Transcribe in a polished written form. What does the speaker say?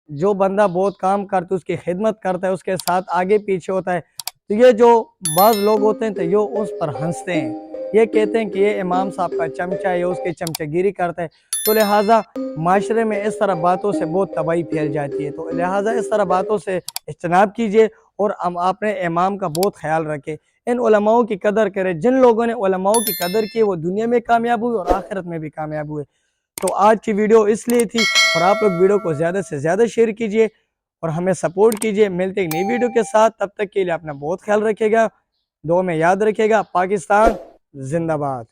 जो बंदा बहुत काम करता है, उसकी खिदमत करता है, उसके साथ आगे पीछे होता है, तो ये जो बाज़ लोग होते हैं तो ये उस पर हंसते हैं, ये कहते हैं कि ये इमाम साहब का चमचा है, ये उसकी चमचागिरी करता है। तो लिहाजा माशरे में इस तरह बातों से बहुत तबाही फैल जाती है। तो लिहाजा इस तरह बातों से इज्तनाब कीजिए और हम अपने इमाम का बहुत ख्याल रखें। इन उलमाओं की कदर करें। जिन लोगों ने उलमाओं की कदर की वो दुनिया में कामयाब हुए और आखिरत में भी कामयाब हुए। तो आज की वीडियो इसलिए थी, और आप लोग वीडियो को ज़्यादा से ज़्यादा शेयर कीजिए और हमें सपोर्ट कीजिए। मिलते एक नई वीडियो के साथ, तब तक के लिए अपना बहुत ख्याल रखिएगा, दुआ में याद रखिएगा। पाकिस्तान जिंदाबाद।